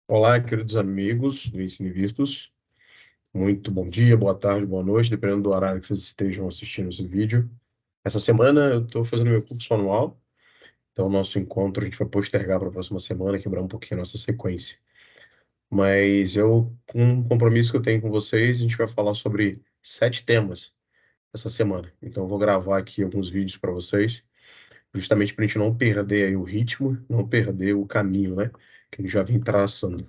Olá, queridos amigos do Ensine Virtus. Muito bom dia, boa tarde, boa noite, dependendo do horário que vocês estejam assistindo esse vídeo. Essa semana eu estou fazendo meu curso anual, então o nosso encontro a gente vai postergar para a próxima semana, quebrar um pouquinho a nossa sequência. Mas com um compromisso que eu tenho com vocês, a gente vai falar sobre 7 temas essa semana. Então eu vou gravar aqui alguns vídeos para vocês, justamente para a gente não perder aí o ritmo, não perder o caminho, né, que a gente já vem traçando.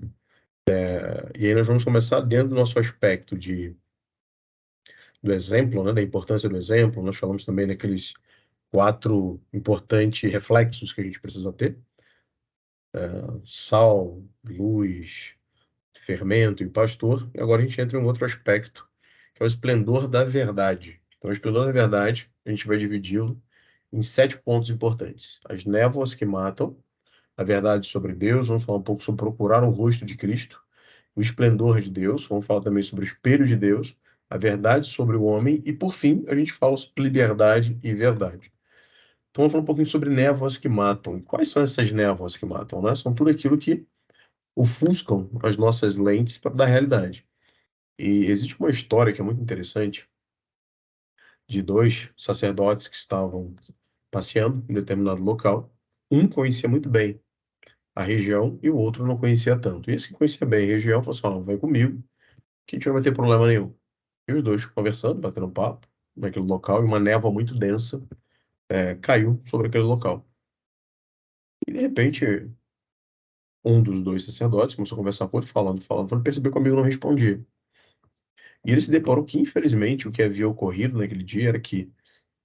E aí nós vamos começar dentro do nosso aspecto do exemplo, né, da importância do exemplo. Nós falamos também daqueles 4 importantes reflexos que a gente precisa ter: sal, luz, fermento e pastor. E agora a gente entra em um outro aspecto, que é o esplendor da verdade. Então, o esplendor da verdade, a gente vai dividi-lo em 7 pontos importantes: as névoas que matam, a verdade sobre Deus, vamos falar um pouco sobre procurar o rosto de Cristo, o esplendor de Deus, vamos falar também sobre o espelho de Deus, a verdade sobre o homem e, por fim, a gente fala sobre liberdade e verdade. Então, vamos falar um pouquinho sobre névoas que matam. E quais são essas névoas que matam, né? São tudo aquilo que ofuscam as nossas lentes da realidade. E existe uma história que é muito interessante de 2 sacerdotes que estavam passeando em determinado local. Um conhecia muito bem a região e o outro não conhecia tanto. E esse que conhecia bem a região falou assim: ó, vai comigo, que a gente não vai ter problema nenhum. E os dois conversando, batendo papo naquele local, e uma névoa muito densa caiu sobre aquele local. E de repente, um dos 2 sacerdotes começou a conversar com ele, falando, percebeu que o amigo não respondia. E ele se deparou que, infelizmente, o que havia ocorrido naquele dia era que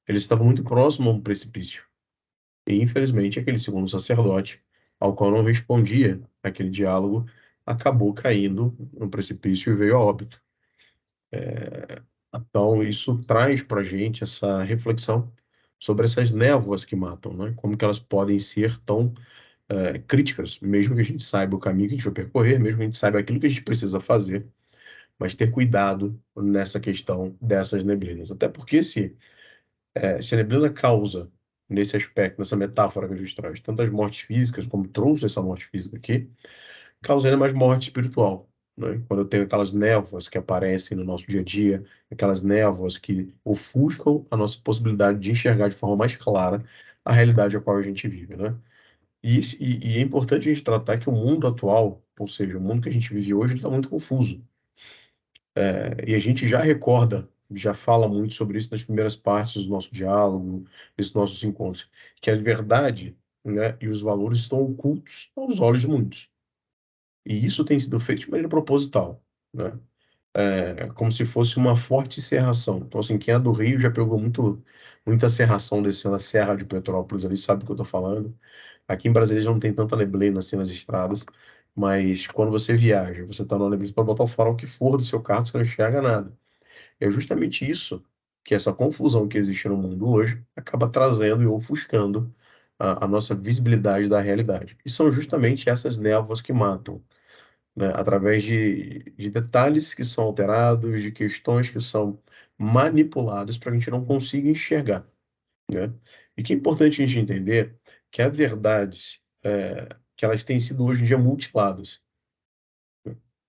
eles estavam muito próximos a um precipício. E, infelizmente, aquele segundo sacerdote, ao qual não respondia aquele diálogo, acabou caindo no precipício e veio a óbito. Então, isso traz para a gente essa reflexão sobre essas névoas que matam, né? Como que elas podem ser tão críticas, mesmo que a gente saiba o caminho que a gente vai percorrer, mesmo que a gente saiba aquilo que a gente precisa fazer, mas ter cuidado nessa questão dessas neblinas. Até porque se a neblina causa, nesse aspecto, nessa metáfora que a gente traz, tantas mortes físicas, como trouxe essa morte física aqui, causa ainda mais morte espiritual, né? Quando eu tenho aquelas névoas que aparecem no nosso dia a dia, aquelas névoas que ofuscam a nossa possibilidade de enxergar de forma mais clara a realidade a qual a gente vive, né? E é importante a gente tratar que o mundo atual, ou seja, o mundo que a gente vive hoje, está muito confuso. E a gente já recorda, já fala muito sobre isso nas primeiras partes do nosso diálogo, dos nossos encontros, que a verdade, né, e os valores estão ocultos aos olhos de muitos. E isso tem sido feito de maneira proposital, né? Como se fosse uma forte serração. Então, assim, quem é do Rio já pegou muita serração descendo a Serra de Petrópolis ali, sabe do que eu tô falando. Aqui em Brasília já não tem tanta neblina assim nas estradas, mas quando você viaja, você tá numa neblina, para botar o farol que for do seu carro, você não enxerga nada. É justamente isso que essa confusão que existe no mundo hoje acaba trazendo e ofuscando a nossa visibilidade da realidade. E são justamente essas névoas que matam, né, através de detalhes que são alterados, de questões que são manipuladas para que a gente não consiga enxergar, né? E que é importante a gente entender que as verdades, que elas têm sido hoje em dia mutiladas.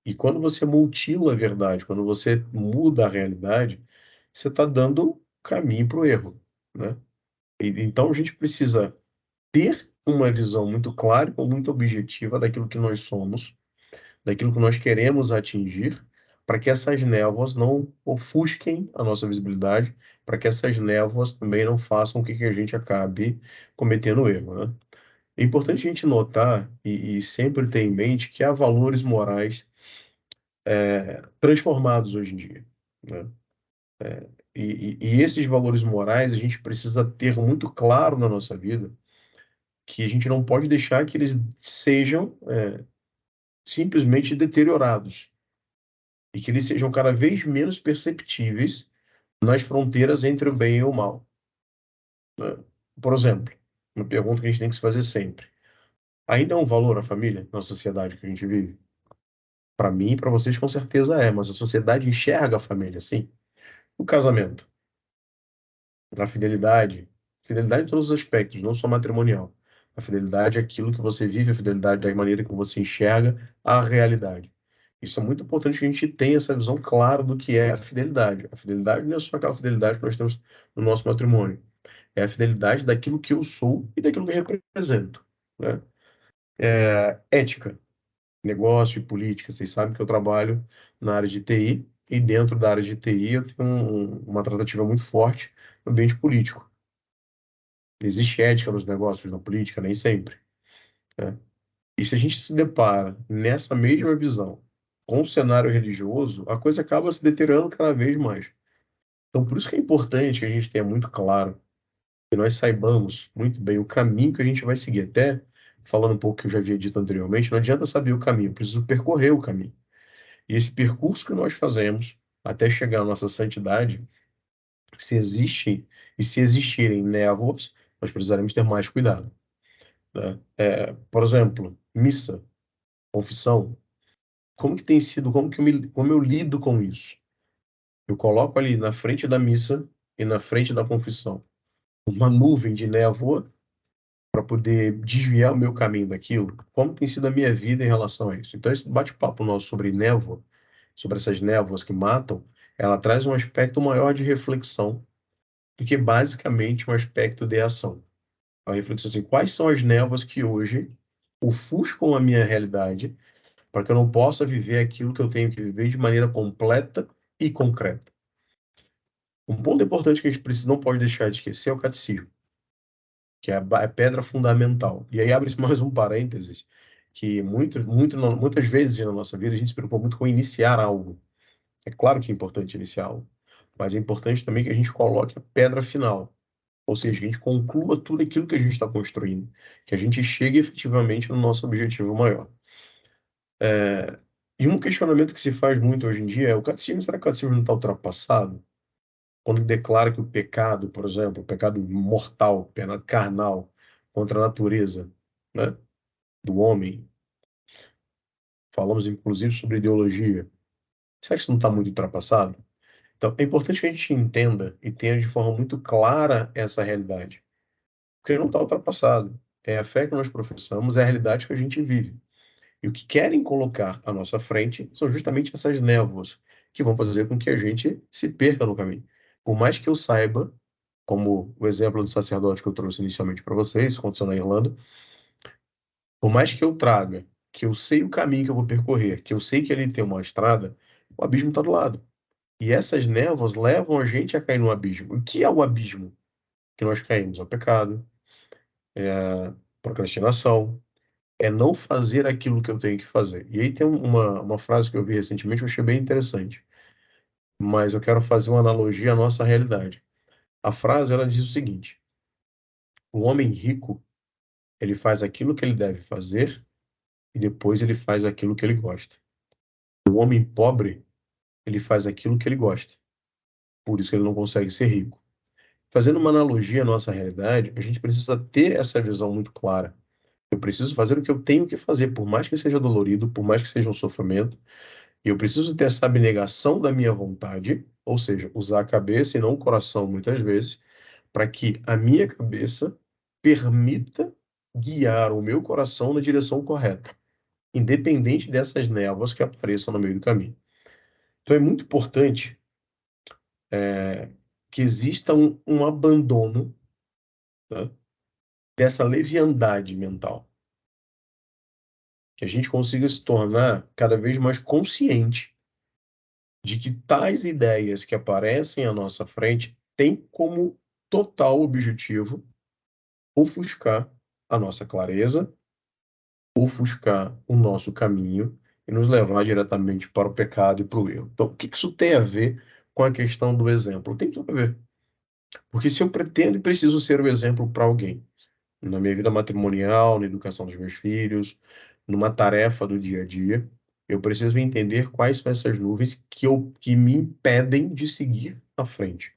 E quando você mutila a verdade, quando você muda a realidade, você está dando caminho para o erro, né? Então a gente precisa ter uma visão muito clara e muito objetiva daquilo que nós somos, daquilo que nós queremos atingir, para que essas névoas não ofusquem a nossa visibilidade, para que essas névoas também não façam com que a gente acabe cometendo erro, né? É importante a gente notar e sempre ter em mente que há valores morais transformados hoje em dia, né? E esses valores morais a gente precisa ter muito claro na nossa vida que a gente não pode deixar que eles sejam simplesmente deteriorados e que eles sejam cada vez menos perceptíveis nas fronteiras entre o bem e o mal, né? Por exemplo, uma pergunta que a gente tem que se fazer sempre: ainda é um valor a família na sociedade que a gente vive? Para mim e para vocês, com certeza é, mas a sociedade enxerga a família assim. O casamento, a fidelidade, fidelidade em todos os aspectos, não só matrimonial. A fidelidade é aquilo que você vive, a fidelidade é a maneira que você enxerga a realidade. Isso é muito importante que a gente tenha essa visão clara do que é a fidelidade. A fidelidade não é só aquela fidelidade que nós temos no nosso matrimônio. É a fidelidade daquilo que eu sou e daquilo que eu represento, né? Ética, negócio e política. Vocês sabem que eu trabalho na área de TI e dentro da área de TI eu tenho uma tratativa muito forte no ambiente político. Existe ética nos negócios, na política, nem sempre, né? E se a gente se depara nessa mesma visão com o cenário religioso, a coisa acaba se deteriorando cada vez mais. Então, por isso que é importante que a gente tenha muito claro, que nós saibamos muito bem o caminho que a gente vai seguir. Até falando um pouco que eu já havia dito anteriormente, não adianta saber o caminho, eu preciso percorrer o caminho. E esse percurso que nós fazemos até chegar à nossa santidade, se existem e se existirem névoas, nós precisaremos ter mais cuidado, né? Por exemplo, missa, confissão. Como que tem sido, como eu lido com isso? Eu coloco ali na frente da missa e na frente da confissão uma nuvem de névoa para poder desviar o meu caminho daquilo. Como tem sido a minha vida em relação a isso? Então, esse bate-papo nosso sobre névoa, sobre essas névoas que matam, ela traz um aspecto maior de reflexão do que basicamente um aspecto de ação. A reflexão assim, quais são as névoas que hoje ofuscam a minha realidade para que eu não possa viver aquilo que eu tenho que viver de maneira completa e concreta. Um ponto importante que a gente precisa, não pode deixar de esquecer é o catecismo, que é a pedra fundamental. E aí abre-se mais um parênteses, que muitas vezes na nossa vida a gente se preocupa muito com iniciar algo. É claro que é importante iniciar algo, mas é importante também que a gente coloque a pedra final, ou seja, que a gente conclua tudo aquilo que a gente está construindo, que a gente chegue efetivamente no nosso objetivo maior. E um questionamento que se faz muito hoje em dia é: o catecismo, será que o catecismo não está ultrapassado? Quando declara que o pecado, por exemplo, o pecado mortal, pecado carnal contra a natureza, né, do homem, falamos inclusive sobre ideologia, será que isso não está muito ultrapassado? Então, é importante que a gente entenda e tenha de forma muito clara essa realidade, porque não está ultrapassado. É a fé que nós professamos, é a realidade que a gente vive. E o que querem colocar à nossa frente são justamente essas névoas que vão fazer com que a gente se perca no caminho. Por mais que eu saiba, como o exemplo do sacerdote que eu trouxe inicialmente para vocês, aconteceu na Irlanda, por mais que eu traga, que eu sei o caminho que eu vou percorrer, que eu sei que ali tem uma estrada, o abismo está do lado. E essas névoas levam a gente a cair no abismo. O que é o abismo que nós caímos? É o pecado, é a procrastinação, é não fazer aquilo que eu tenho que fazer. E aí tem uma frase que eu vi recentemente que eu achei bem interessante, mas eu quero fazer uma analogia à nossa realidade. A frase, ela diz o seguinte: o homem rico, ele faz aquilo que ele deve fazer e depois ele faz aquilo que ele gosta. O homem pobre, ele faz aquilo que ele gosta. Por isso que ele não consegue ser rico. Fazendo uma analogia à nossa realidade, a gente precisa ter essa visão muito clara. Eu preciso fazer o que eu tenho que fazer, por mais que seja dolorido, por mais que seja um sofrimento. E eu preciso ter essa abnegação da minha vontade, ou seja, usar a cabeça e não o coração muitas vezes, para que a minha cabeça permita guiar o meu coração na direção correta, independente dessas névoas que apareçam no meio do caminho. Então é muito importante que exista um abandono, tá, dessa leviandade mental, que a gente consiga se tornar cada vez mais consciente de que tais ideias que aparecem à nossa frente têm como total objetivo ofuscar a nossa clareza, ofuscar o nosso caminho e nos levar diretamente para o pecado e para o erro. Então, o que isso tem a ver com a questão do exemplo? Tem tudo a ver. Porque se eu pretendo e preciso ser o exemplo para alguém, na minha vida matrimonial, na educação dos meus filhos, numa tarefa do dia a dia, eu preciso entender quais são essas nuvens que me impedem de seguir à frente,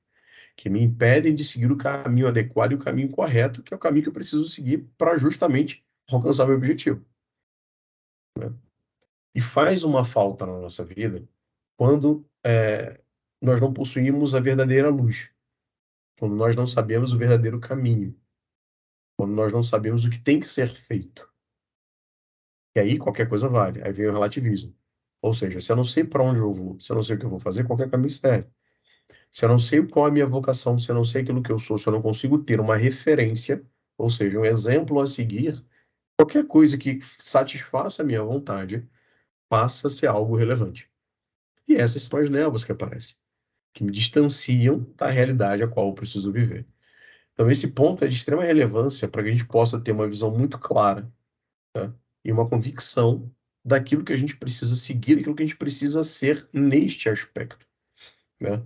que me impedem de seguir o caminho adequado e o caminho correto, que é o caminho que eu preciso seguir para justamente alcançar meu objetivo, né? E faz uma falta na nossa vida quando nós não possuímos a verdadeira luz, quando nós não sabemos o verdadeiro caminho. quando nós não sabemos o que tem que ser feito. E aí qualquer coisa vale. Aí vem o relativismo. Ou seja, se eu não sei para onde eu vou, se eu não sei o que eu vou fazer, qualquer caminho serve. Se eu não sei qual é a minha vocação, se eu não sei aquilo que eu sou, se eu não consigo ter uma referência, ou seja, um exemplo a seguir, qualquer coisa que satisfaça a minha vontade passa a ser algo relevante. E essas são as névoas que aparecem, que me distanciam da realidade a qual eu preciso viver. Então, esse ponto é de extrema relevância para que a gente possa ter uma visão muito clara, tá? E uma convicção daquilo que a gente precisa seguir, daquilo que a gente precisa ser neste aspecto, né?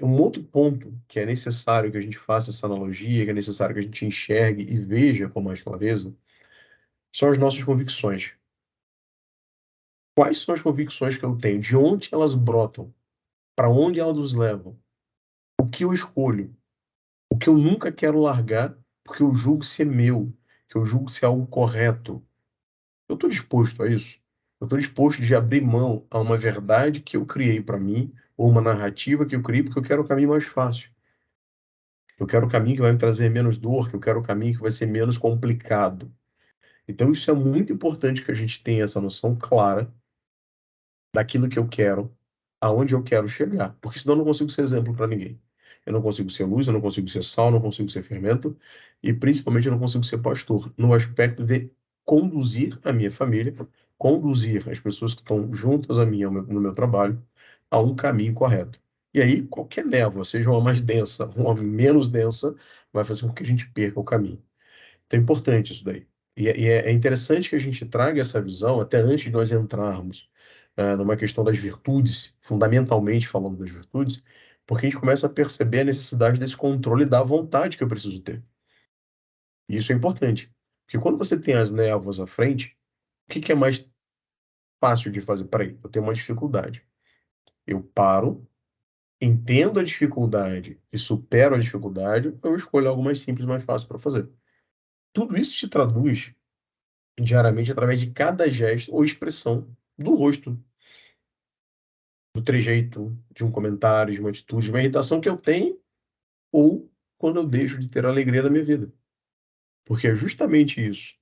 Um outro ponto que é necessário que a gente faça essa analogia, que é necessário que a gente enxergue e veja com mais clareza, são as nossas convicções. Quais são as convicções que eu tenho? De onde elas brotam? Para onde elas nos levam? O que eu escolho? O que eu nunca quero largar porque eu julgo ser meu, que eu julgo ser algo correto. Eu estou disposto a isso? Eu estou disposto de abrir mão a uma verdade que eu criei para mim, ou uma narrativa que eu criei porque eu quero o caminho mais fácil. Eu quero o caminho que vai me trazer menos dor, que eu quero o caminho que vai ser menos complicado. Então, isso é muito importante que a gente tenha essa noção clara daquilo que eu quero, aonde eu quero chegar, porque senão eu não consigo ser exemplo para ninguém. Eu não consigo ser luz, eu não consigo ser sal, eu não consigo ser fermento e principalmente eu não consigo ser pastor, no aspecto de conduzir a minha família, conduzir as pessoas que estão juntas a mim no meu trabalho a um caminho correto. E aí, qualquer névoa, seja uma mais densa, uma menos densa, vai fazer com que a gente perca o caminho. Então é importante isso daí. É interessante que a gente traga essa visão até antes de nós entrarmos numa questão das virtudes, fundamentalmente falando das virtudes, porque a gente começa a perceber a necessidade desse controle da vontade que eu preciso ter. E isso é importante. Porque quando você tem as névoas à frente, o que que é mais fácil de fazer? Peraí, eu tenho uma dificuldade. Eu paro, entendo a dificuldade e supero a dificuldade, eu escolho algo mais simples, mais fácil para fazer. Tudo isso se traduz diariamente através de cada gesto ou expressão do rosto, do trejeito, de um comentário, de uma atitude, de uma irritação que eu tenho ou quando eu deixo de ter a alegria da minha vida. Porque é justamente isso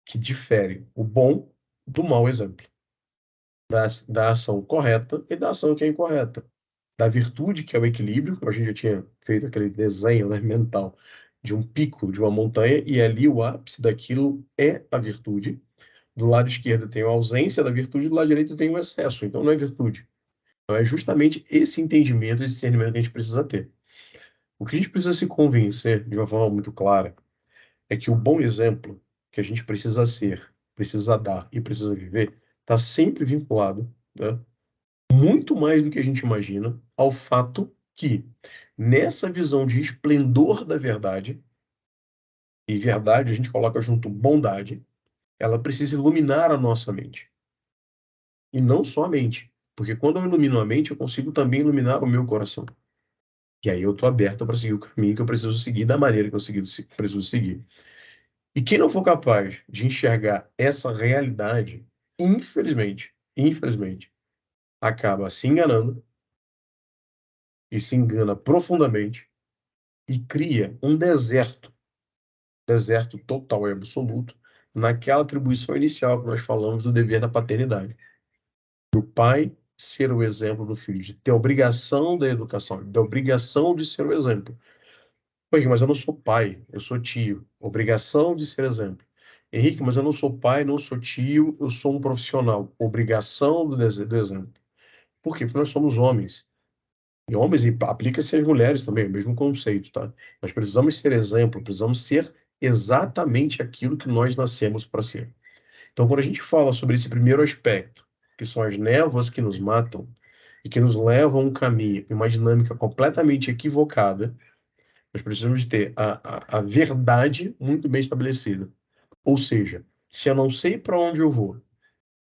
que difere o bom do mau exemplo, da ação correta e da ação que é incorreta, da virtude que é o equilíbrio, como a gente já tinha feito aquele desenho, né, mental de um pico de uma montanha e ali o ápice daquilo é a virtude. Do lado esquerdo tem a ausência da virtude, do lado direito tem o excesso. Então não é virtude. Então é justamente esse entendimento, esse discernimento que a gente precisa ter. O que a gente precisa se convencer de uma forma muito clara é que o bom exemplo que a gente precisa ser, precisa dar e precisa viver está sempre vinculado, né, muito mais do que a gente imagina, ao fato que nessa visão de esplendor da verdade, e verdade a gente coloca junto bondade, ela precisa iluminar a nossa mente. E não só a mente. Porque quando eu ilumino a mente, eu consigo também iluminar o meu coração. E aí eu estou aberto para seguir o caminho que eu preciso seguir, da maneira que eu preciso seguir. E quem não for capaz de enxergar essa realidade, infelizmente, acaba se enganando e se engana profundamente e cria um deserto total e absoluto, naquela atribuição inicial que nós falamos do dever da paternidade. Do pai ser o exemplo do filho, de ter a obrigação da educação, da obrigação de ser o exemplo. Henrique, mas eu não sou pai, eu sou tio. Obrigação de ser exemplo. Henrique, mas eu não sou pai, não sou tio, eu sou um profissional. Obrigação do exemplo. Por quê? Porque nós somos homens. E homens, e aplica-se às mulheres também, o mesmo conceito, tá? Nós precisamos ser exemplo, precisamos ser exatamente aquilo que nós nascemos para ser. Então, quando a gente fala sobre esse primeiro aspecto, que são as névoas que nos matam e que nos levam a um caminho e uma dinâmica completamente equivocada, nós precisamos de ter a verdade muito bem estabelecida. Ou seja, se eu não sei para onde eu vou,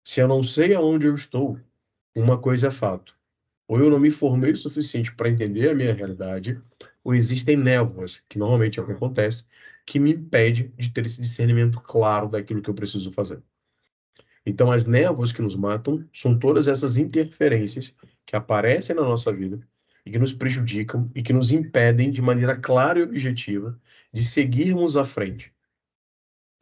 se eu não sei aonde eu estou, uma coisa é fato. Ou eu não me formei o suficiente para entender a minha realidade, ou existem névoas, que normalmente é o que acontece, que me impede de ter esse discernimento claro daquilo que eu preciso fazer. Então, as névoas que nos matam são todas essas interferências que aparecem na nossa vida e que nos prejudicam e que nos impedem, de maneira clara e objetiva, de seguirmos à frente.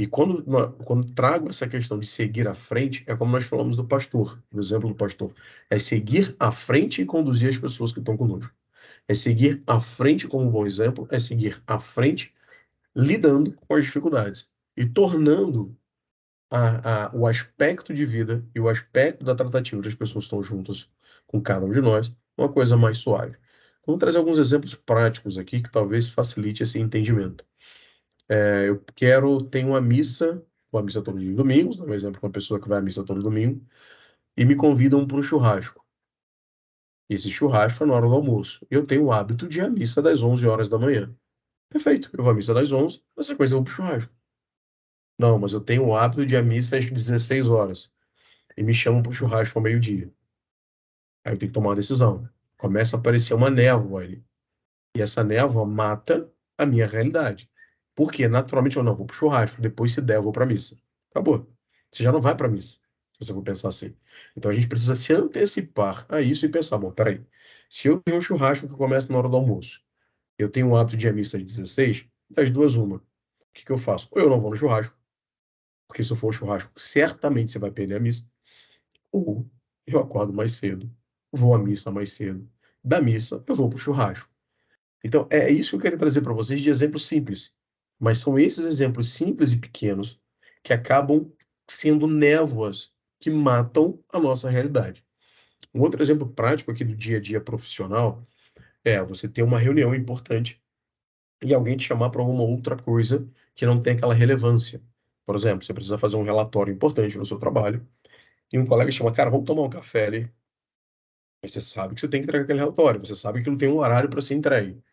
E quando trago essa questão de seguir à frente, é como nós falamos do pastor, no exemplo do pastor. É seguir à frente e conduzir as pessoas que estão conosco. É seguir à frente como um bom exemplo, é seguir à frente lidando com as dificuldades e tornando o aspecto de vida e o aspecto da tratativa das pessoas que estão juntas com cada um de nós uma coisa mais suave. Vamos trazer alguns exemplos práticos aqui que talvez facilite esse entendimento. Tenho uma missa todos os domingos, dá um exemplo com uma pessoa que vai à missa todo domingo, e me convidam para um churrasco. Esse churrasco é na hora do almoço. Eu tenho o hábito de ir à missa das 11 horas da manhã. Perfeito, eu vou à missa das 11, na sequência eu vou para o churrasco. Não, mas eu tenho o hábito de ir à missa às 16 horas e me chamam para o churrasco ao meio-dia. Aí eu tenho que tomar uma decisão. Começa a aparecer uma névoa ali. E essa névoa mata a minha realidade. Porque, naturalmente, eu não vou para o churrasco, depois, se der, eu vou para a missa. Acabou. Você já não vai para a missa, se você for pensar assim. Então a gente precisa se antecipar a isso e pensar: bom, peraí, se eu tenho um churrasco que começa na hora do almoço, eu tenho o hábito de ir à missa às 16, das duas, uma. O que que eu faço? Ou eu não vou no churrasco, porque se eu for no churrasco, certamente você vai perder a missa, ou eu acordo mais cedo, vou à missa mais cedo. Da missa, eu vou para o churrasco. Então, é isso que eu quero trazer para vocês de exemplos simples. Mas são esses exemplos simples e pequenos que acabam sendo névoas que matam a nossa realidade. Um outro exemplo prático aqui do dia a dia profissional é você ter uma reunião importante e alguém te chamar para alguma outra coisa que não tem aquela relevância. Por exemplo, você precisa fazer um relatório importante no seu trabalho e um colega chama: cara, vamos tomar um café ali. Aí você sabe que você tem que entregar aquele relatório, você sabe que não tem um horário para ser entregue,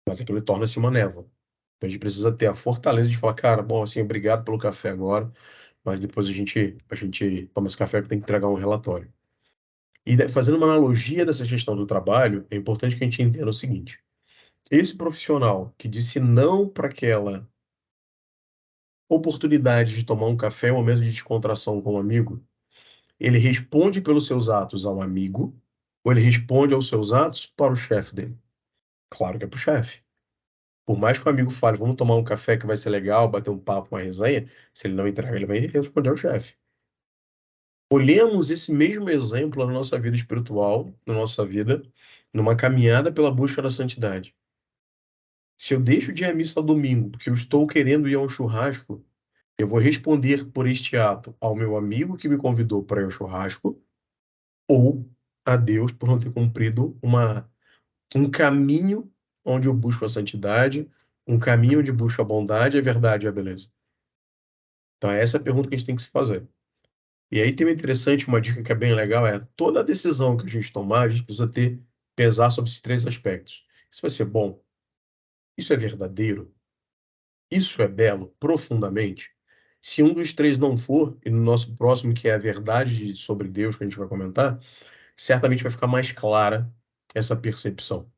mas aquilo torna-se uma névoa. Então a gente precisa ter a fortaleza de falar: cara, bom, assim, obrigado pelo café agora, mas depois a gente toma esse café que tem que entregar um relatório. E fazendo uma analogia dessa questão do trabalho, é importante que a gente entenda o seguinte: esse profissional que disse não para aquela oportunidade de tomar um café em um momento de descontração com um amigo, ele responde pelos seus atos ao amigo, ou ele responde aos seus atos para o chefe dele? Claro que é para o chefe. Por mais que o amigo fale: vamos tomar um café que vai ser legal, bater um papo, uma resenha, se ele não entrega, ele vai responder ao chefe. Olhemos esse mesmo exemplo na nossa vida espiritual, na nossa vida, numa caminhada pela busca da santidade. Se eu deixo de ir à missa ao domingo porque eu estou querendo ir a um churrasco, eu vou responder por este ato ao meu amigo que me convidou para ir ao churrasco ou a Deus por não ter cumprido um caminho onde eu busco a santidade, um caminho onde busco a bondade, a verdade e a beleza. Então, essa é a pergunta que a gente tem que se fazer. E aí tem uma interessante, uma dica que é bem legal, é toda a decisão que a gente tomar, a gente precisa pesar sobre esses três aspectos. Isso vai ser bom? Isso é verdadeiro? Isso é belo profundamente? Se um dos três não for, e no nosso próximo, que é a verdade sobre Deus, que a gente vai comentar, certamente vai ficar mais clara essa percepção.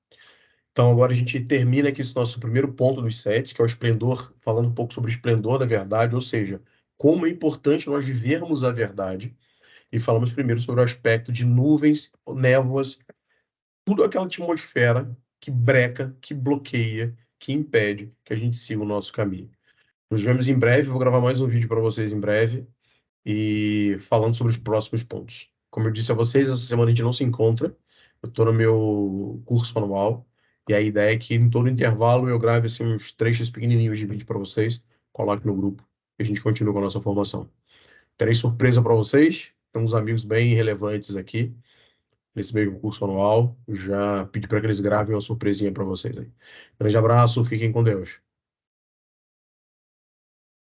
Então, agora a gente termina aqui esse nosso primeiro ponto dos sete, que é o esplendor, falando um pouco sobre o esplendor da verdade, ou seja, como é importante nós vivermos a verdade. E falamos primeiro sobre o aspecto de nuvens, névoas, tudo aquela atmosfera que breca, que bloqueia, que impede que a gente siga o nosso caminho. Nos vemos em breve, vou gravar mais um vídeo para vocês em breve e falando sobre os próximos pontos. Como eu disse a vocês, essa semana a gente não se encontra, eu estou no meu curso anual e a ideia é que em todo intervalo eu grave assim, uns trechos pequenininhos de vídeo para vocês, coloque no grupo e a gente continua com a nossa formação. Terei surpresa para vocês. Tem uns amigos bem relevantes aqui nesse mesmo curso anual. Já pedi para que eles gravem uma surpresinha para vocês aí. Grande abraço, fiquem com Deus.